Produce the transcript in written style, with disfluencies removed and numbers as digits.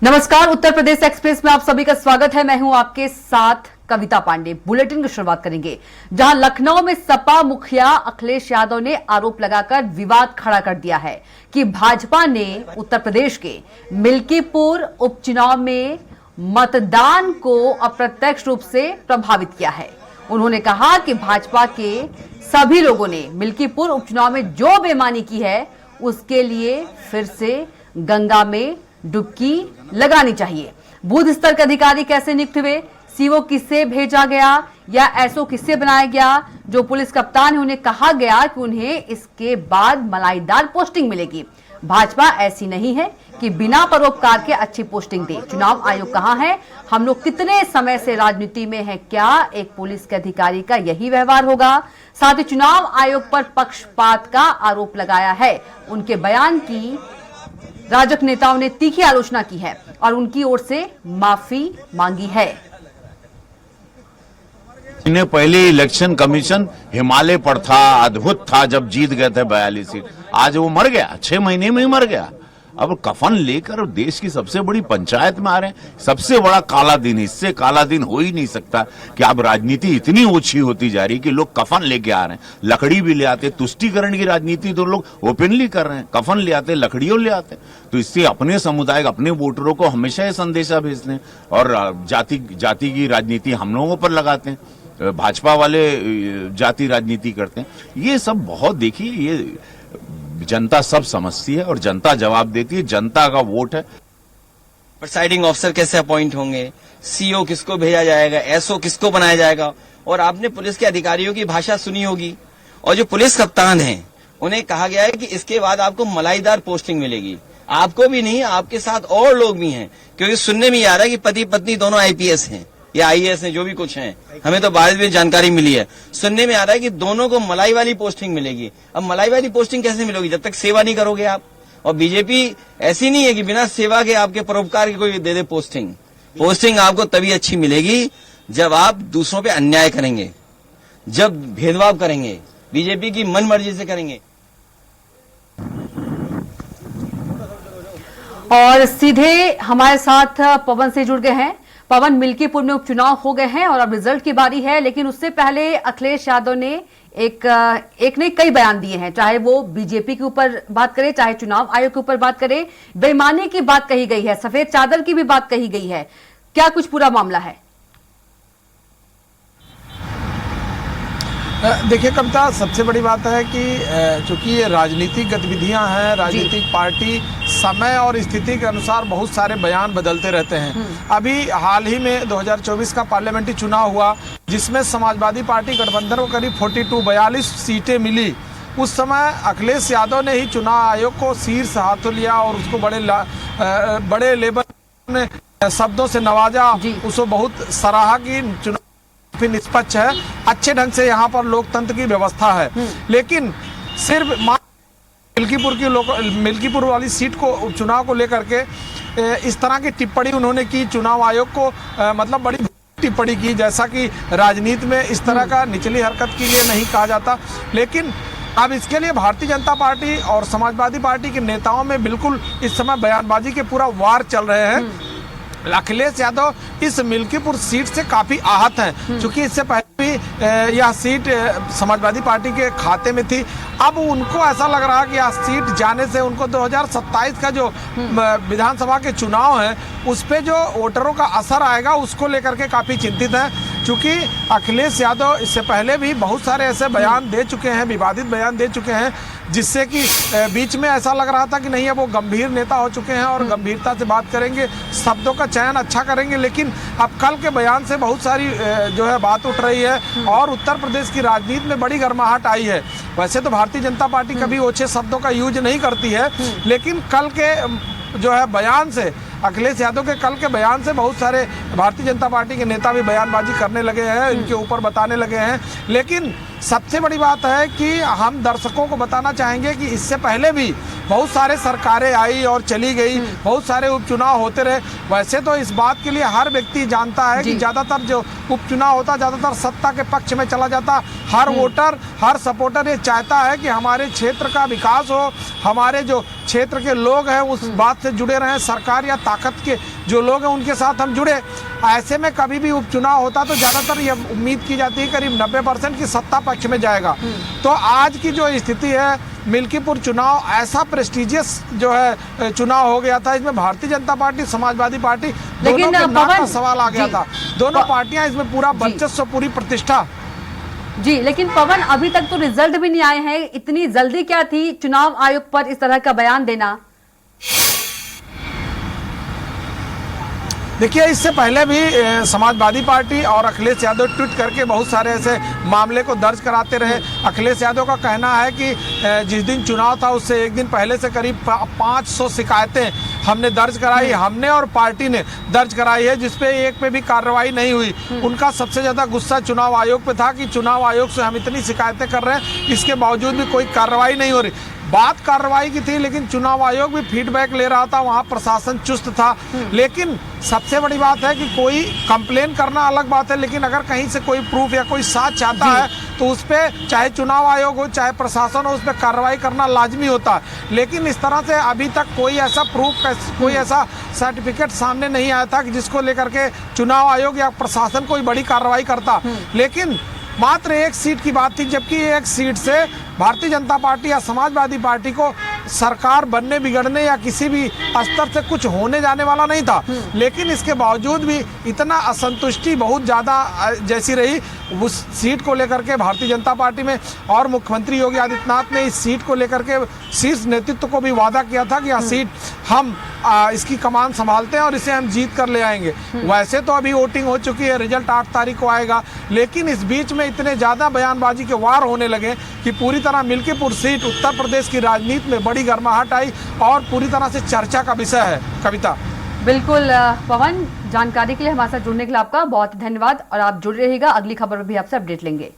नमस्कार, उत्तर प्रदेश एक्सप्रेस में आप सभी का स्वागत है। मैं हूं आपके साथ कविता पांडे। बुलेटिन की शुरुआत करेंगे जहां लखनऊ में सपा मुखिया अखिलेश यादव ने आरोप लगाकर विवाद खड़ा कर दिया है कि भाजपा ने उत्तर प्रदेश के मिल्कीपुर उपचुनाव में मतदान को अप्रत्यक्ष रूप से प्रभावित किया है। उन्होंने कहा कि भाजपा के सभी लोगों ने मिल्कीपुर उपचुनाव में जो बेईमानी की है उसके लिए फिर से गंगा में डुबकी लगानी चाहिए। बूथ स्तर के अधिकारी कैसे नियुक्त हुए, सीओ किससे भेजा गया या एसओ किससे बनाया गया, जो पुलिस कप्तान है उन्हें कहा गया कि उन्हें इसके बाद मलाईदार पोस्टिंग मिलेगी। भाजपा ऐसी नहीं है कि बिना परोपकार के अच्छी पोस्टिंग दे। चुनाव आयोग कहां है, हम लोग कितने समय से राजनीति में हैं, क्या एक पुलिस के अधिकारी का यही व्यवहार होगा। साथ ही चुनाव आयोग पर पक्षपात का आरोप लगाया है। उनके बयान की राजग नेताओं ने तीखी आलोचना की है और उनकी ओर से माफी मांगी है। इन्हें पहले इलेक्शन कमीशन हिमालय पर था, अद्भुत था जब जीत गए थे 42 सीट। आज वो मर गया, 6 महीने में ही मर गया। अब कफन लेकर देश की सबसे बड़ी पंचायत में आ रहे हैं। सबसे बड़ा काला दिन, इससे काला दिन हो ही नहीं सकता कि अब राजनीति इतनी ओछी होती जा रही कि लोग कफन लेके आ रहे हैं। लकड़ी भी ले आते, तुष्टीकरण की राजनीति तो लोग ओपनली कर रहे हैं। कफन ले आते, लकड़ियों ले आते। तो इससे अपने समुदाय, अपने वोटरों को हमेशा ये संदेशा भेजते हैं और जाति की राजनीति हम लोगों पर लगाते हैं। भाजपा वाले जाति राजनीति करते हैं। ये सब बहुत, देखिए, ये जनता सब समझती है और जनता जवाब देती है। जनता का वोट है। प्रिसाइडिंग ऑफिसर कैसे अपॉइंट होंगे, सीओ किसको भेजा जाएगा, एसओ किसको बनाया जाएगा। और आपने पुलिस के अधिकारियों की भाषा सुनी होगी और जो पुलिस कप्तान हैं उन्हें कहा गया है कि इसके बाद आपको मलाईदार पोस्टिंग मिलेगी। आपको भी नहीं, आपके साथ और लोग भी हैं, क्योंकि सुनने में आ रहा है कि पति पत्नी दोनों आईपीएस हैं या आईएएस हैं, जो भी कुछ हैं। हमें तो बाद में जानकारी मिली है। सुनने में आ रहा है कि दोनों को मलाई वाली पोस्टिंग मिलेगी। अब मलाई वाली पोस्टिंग कैसे मिलेगी जब तक सेवा नहीं करोगे आप। और बीजेपी ऐसी नहीं है कि बिना सेवा के, आपके परोपकार के कोई दे दे पोस्टिंग। पोस्टिंग आपको तभी अच्छी मिलेगी जब आप दूसरों पे अन्याय करेंगे, जब भेदभाव करेंगे, बीजेपी की मन मर्जी से करेंगे। और सीधे हमारे साथ पवन से जुड़ गए हैं। पवन, मिल्कीपुर में उपचुनाव हो गए हैं और अब रिजल्ट की बारी है, लेकिन उससे पहले अखिलेश यादव ने एक ने कई बयान दिए हैं। चाहे वो बीजेपी के ऊपर बात करे, चाहे चुनाव आयोग के ऊपर बात करे, बेईमानी की बात कही गई है, सफेद चादर की भी बात कही गई है। क्या कुछ पूरा मामला है? देखिए कविता, सबसे बड़ी बात है कि चूंकि ये राजनीतिक गतिविधियां हैं, राजनीतिक पार्टी समय और स्थिति के अनुसार बहुत सारे बयान बदलते रहते हैं। अभी हाल ही में 2024 का पार्लियामेंट्री चुनाव हुआ जिसमें समाजवादी पार्टी गठबंधन को करीब 42 सीटें मिली। उस समय अखिलेश यादव ने ही चुनाव आयोग को शीर्ष हाथों लिया और उसको बड़े लेवल में शब्दों से नवाजा, उसको बहुत सराहा की। चुनाव फिर निष्पक्ष है, अच्छे ढंग से यहाँ पर लोकतंत्र की व्यवस्था है। लेकिन सिर्फ मिल्कीपुर वाली सीट को उपचुनाव को लेकर के इस तरह की टिप्पणी उन्होंने की, चुनाव आयोग को मतलब बड़ी टिप्पणी की, जैसा कि राजनीति में इस तरह का निचली हरकत के लिए नहीं कहा जाता। लेकिन अब इसके लिए भारतीय जनता पार्टी और समाजवादी पार्टी के नेताओं में बिल्कुल इस समय बयानबाजी के पूरा वार चल रहे हैं। अखिलेश यादव इस मिल्कीपुर सीट से काफी आहत हैं, क्योंकि इससे पहले भी यह सीट समाजवादी पार्टी के खाते में थी। अब उनको ऐसा लग रहा है कि यह सीट जाने से उनको 2027 का जो विधानसभा के चुनाव है उस पे जो वोटरों का असर आएगा उसको लेकर के काफी चिंतित हैं। चूंकि अखिलेश यादव इससे पहले भी बहुत सारे ऐसे बयान दे चुके हैं, विवादित बयान दे चुके हैं, जिससे कि बीच में ऐसा लग रहा था कि नहीं, अब वो गंभीर नेता हो चुके हैं और गंभीरता से बात करेंगे, शब्दों का चयन अच्छा करेंगे। लेकिन अब कल के बयान से बहुत सारी जो है बात उठ रही है और उत्तर प्रदेश की राजनीति में बड़ी गर्माहट आई है। वैसे तो भारतीय जनता पार्टी कभी ओछे शब्दों का यूज नहीं करती है, लेकिन कल के जो है बयान से, अखिलेश यादव के कल के बयान से बहुत सारे भारतीय जनता पार्टी के नेता भी बयानबाजी करने लगे हैं, इनके ऊपर बताने लगे हैं। लेकिन सबसे बड़ी बात है कि हम दर्शकों को बताना चाहेंगे कि इससे पहले भी बहुत सारे सरकारें आई और चली गई, बहुत सारे उपचुनाव होते रहे। वैसे तो इस बात के लिए हर व्यक्ति जानता है कि ज़्यादातर जो उपचुनाव होता ज़्यादातर सत्ता के पक्ष में चला जाता। हर वोटर, हर सपोर्टर ये चाहता है कि हमारे क्षेत्र का विकास हो, हमारे जो क्षेत्र के लोग हैं उस बात से जुड़े रहें, सरकार या ताकत के जो लोग हैं उनके साथ हम जुड़े। ऐसे में कभी भी उपचुनाव होता तो ज़्यादातर ये उम्मीद की जाती है करीब 90% की सत्ता पक्ष में जाएगा। तो आज की जो स्थिति है, मिल्कीपुर चुनाव ऐसा प्रेस्टिजियस जो है चुनाव हो गया था, इसमें भारतीय जनता पार्टी, समाजवादी पार्टी दोनों के नाम का सवाल आ गया था। दोनों पार्टियां इसमें पूरा वर्चस्व, पूरी प्रतिष्ठा। जी, लेकिन पवन अभी तक तो रिजल्ट भी नहीं आए हैं, इतनी जल्दी क्या थी चुनाव आयोग पर इस तरह का बयान देना? देखिए, इससे पहले भी समाजवादी पार्टी और अखिलेश यादव ट्वीट करके बहुत सारे ऐसे मामले को दर्ज कराते रहे। अखिलेश यादव का कहना है कि जिस दिन चुनाव था उससे एक दिन पहले से करीब 500 शिकायतें हमने दर्ज कराई, हमने और पार्टी ने दर्ज कराई है, जिसपे एक पे भी कार्रवाई नहीं हुई। उनका सबसे ज़्यादा गुस्सा चुनाव आयोग पे था कि चुनाव आयोग से हम इतनी शिकायतें कर रहे हैं, इसके बावजूद भी कोई कार्रवाई नहीं हो रही। बात कार्रवाई की थी, लेकिन चुनाव आयोग भी फीडबैक ले रहा था, वहाँ प्रशासन चुस्त था। लेकिन सबसे बड़ी बात है कि कोई कंप्लेन करना अलग बात है, लेकिन अगर कहीं से कोई प्रूफ या कोई साथ चाहता है तो उस पर चाहे चुनाव आयोग हो चाहे प्रशासन हो, उस पर कार्रवाई करना लाजमी होता है। लेकिन इस तरह से अभी तक कोई ऐसा प्रूफ, कोई ऐसा सर्टिफिकेट सामने नहीं आया था कि जिसको लेकर के चुनाव आयोग या प्रशासन कोई बड़ी कार्रवाई करता। लेकिन मात्र एक सीट की बात थी, जबकि एक सीट से भारतीय जनता पार्टी या समाजवादी पार्टी को सरकार बनने बिगड़ने या किसी भी स्तर से कुछ होने जाने वाला नहीं था। लेकिन इसके बावजूद भी इतना असंतुष्टि बहुत ज़्यादा जैसी रही उस सीट को लेकर के भारतीय जनता पार्टी में। और मुख्यमंत्री योगी आदित्यनाथ ने इस सीट को लेकर के शीर्ष नेतृत्व को भी वादा किया था कि यह सीट हम इसकी कमान संभालते हैं और इसे हम जीत कर ले आएंगे। वैसे तो अभी वोटिंग हो चुकी है, रिजल्ट 8 तारीख को आएगा, लेकिन इस बीच में इतने ज़्यादा बयानबाजी के वार होने लगे कि पूरी तरह मिल्कीपुर सीट उत्तर प्रदेश की राजनीति में बड़ी गर्माहट आई और पूरी तरह से चर्चा का विषय है। कविता। बिल्कुल पवन, जानकारी के लिए हमारे साथ जुड़ने के लिए आपका बहुत धन्यवाद और आप जुड़े रहिएगा, अगली खबर में भी आपसे अपडेट लेंगे।